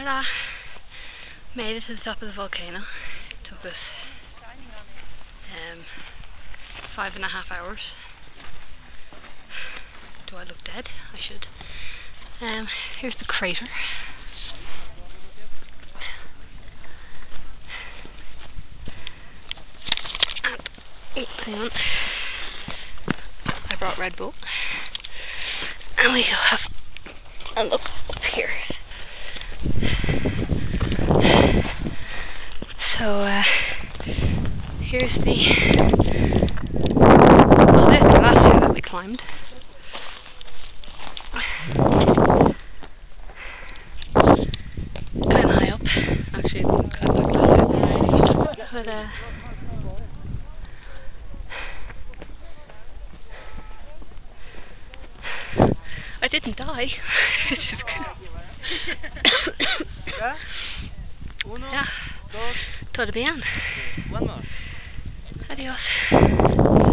Voila! Made it to the top of the volcano. It took us 5.5 hours. Do I look dead? I should. Here's the crater. And, hang on. I brought Red Bull. And we go have a look up here. So, here's there's the last thing that we climbed. Kind of high up. Actually, it's kind of closer. But, I didn't die. It's just yeah. Todo bien. Adios.